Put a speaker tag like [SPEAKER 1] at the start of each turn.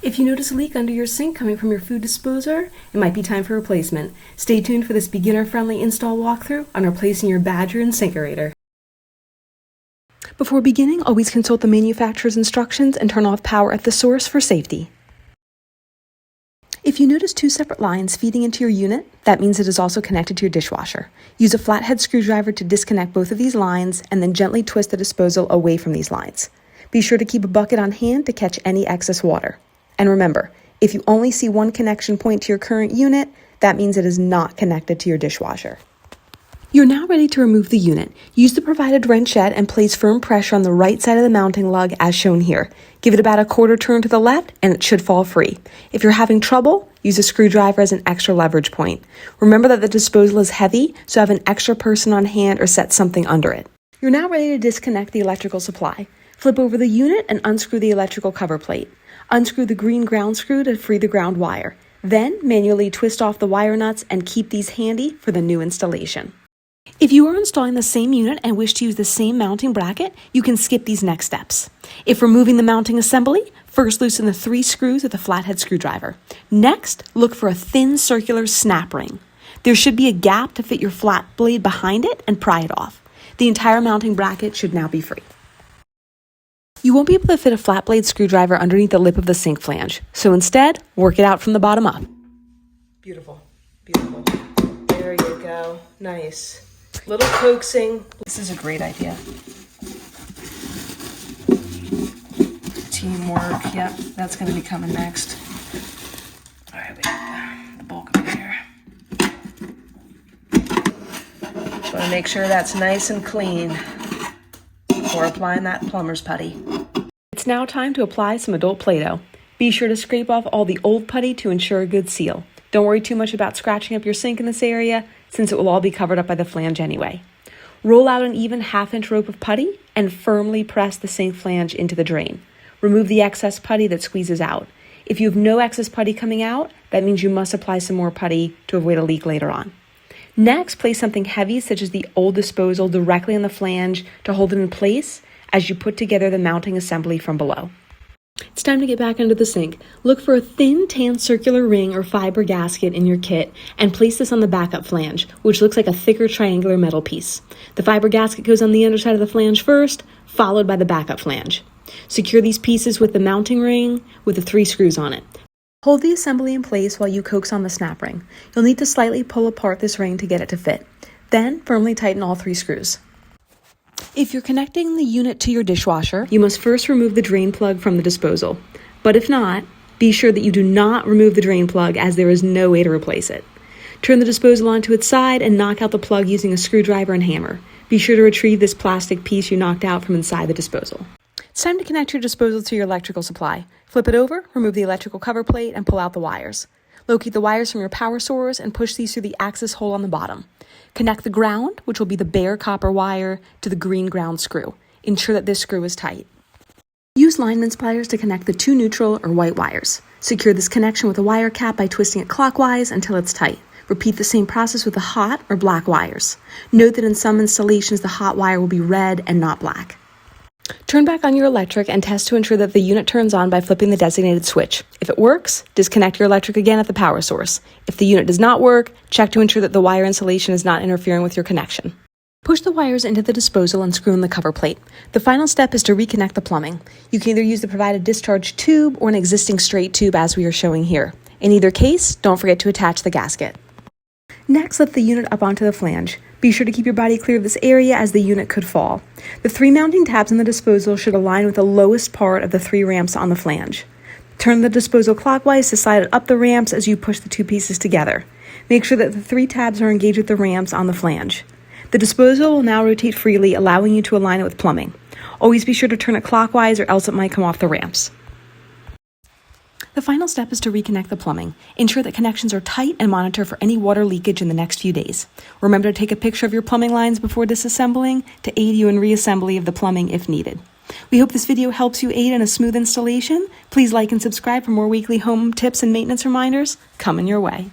[SPEAKER 1] If you notice a leak under your sink coming from your food disposer, it might be time for replacement. Stay tuned for this beginner-friendly install walkthrough on replacing your Badger InSinkErator. Before beginning, always consult the manufacturer's instructions and turn off power at the source for safety. If you notice two separate lines feeding into your unit, that means it is also connected to your dishwasher. Use a flathead screwdriver to disconnect both of these lines and then gently twist the disposal away from these lines. Be sure to keep a bucket on hand to catch any excess water. And remember, if you only see one connection point to your current unit, that means it is not connected to your dishwasher. You're now ready to remove the unit. Use the provided wrenchette and place firm pressure on the right side of the mounting lug as shown here. Give it about a quarter turn to the left and it should fall free. If you're having trouble, use a screwdriver as an extra leverage point. Remember that the disposal is heavy, so have an extra person on hand or set something under it. You're now ready to disconnect the electrical supply. Flip over the unit and unscrew the electrical cover plate. Unscrew the green ground screw to free the ground wire. Then manually twist off the wire nuts and keep these handy for the new installation. If you are installing the same unit and wish to use the same mounting bracket, you can skip these next steps. If removing the mounting assembly, first loosen the 3 screws with a flathead screwdriver. Next, look for a thin circular snap ring. There should be a gap to fit your flat blade behind it and pry it off. The entire mounting bracket should now be free. You won't be able to fit a flat blade screwdriver underneath the lip of the sink flange, so instead, work it out from the bottom up.
[SPEAKER 2] Beautiful, beautiful. There you go, nice. Little coaxing. This is a great idea. Teamwork, yep, that's gonna be coming next. All right, we got the bulk of it here. Just wanna make sure that's nice and clean before applying that plumber's putty.
[SPEAKER 1] It's now time to apply some adult Play-Doh. Be sure to scrape off all the old putty to ensure a good seal. Don't worry too much about scratching up your sink in this area, since it will all be covered up by the flange anyway. Roll out an even half-inch rope of putty and firmly press the sink flange into the drain. Remove the excess putty that squeezes out. If you have no excess putty coming out, that means you must apply some more putty to avoid a leak later on. Next, place something heavy such as the old disposal directly on the flange to hold it in place as you put together the mounting assembly from below. It's time to get back under the sink. Look for a thin tan circular ring or fiber gasket in your kit and place this on the backup flange, which looks like a thicker triangular metal piece. The fiber gasket goes on the underside of the flange first, followed by the backup flange. Secure these pieces with the mounting ring with the 3 screws on it. Hold the assembly in place while you coax on the snap ring. You'll need to slightly pull apart this ring to get it to fit. Then firmly tighten all 3 screws. If you're connecting the unit to your dishwasher, you must first remove the drain plug from the disposal. But if not, be sure that you do not remove the drain plug as there is no way to replace it. Turn the disposal onto its side and knock out the plug using a screwdriver and hammer. Be sure to retrieve this plastic piece you knocked out from inside the disposal. It's time to connect your disposal to your electrical supply. Flip it over, remove the electrical cover plate, and pull out the wires. Locate the wires from your power source and push these through the access hole on the bottom. Connect the ground, which will be the bare copper wire, to the green ground screw. Ensure that this screw is tight. Use lineman pliers to connect the 2 neutral or white wires. Secure this connection with a wire cap by twisting it clockwise until it's tight. Repeat the same process with the hot or black wires. Note that in some installations the hot wire will be red and not black. Turn back on your electric and test to ensure that the unit turns on by flipping the designated switch. If it works, disconnect your electric again at the power source. If the unit does not work, check to ensure that the wire insulation is not interfering with your connection. Push the wires into the disposal and screw in the cover plate. The final step is to reconnect the plumbing. You can either use the provided discharge tube or an existing straight tube as we are showing here. In either case, don't forget to attach the gasket. Next, lift the unit up onto the flange. Be sure to keep your body clear of this area as the unit could fall. The 3 mounting tabs on the disposal should align with the lowest part of the 3 ramps on the flange. Turn the disposal clockwise to slide it up the ramps as you push the 2 pieces together. Make sure that the 3 tabs are engaged with the ramps on the flange. The disposal will now rotate freely, allowing you to align it with plumbing. Always be sure to turn it clockwise or else it might come off the ramps. The final step is to reconnect the plumbing. Ensure that connections are tight and monitor for any water leakage in the next few days. Remember to take a picture of your plumbing lines before disassembling to aid you in reassembly of the plumbing if needed. We hope this video helps you aid in a smooth installation. Please like and subscribe for more weekly home tips and maintenance reminders coming your way.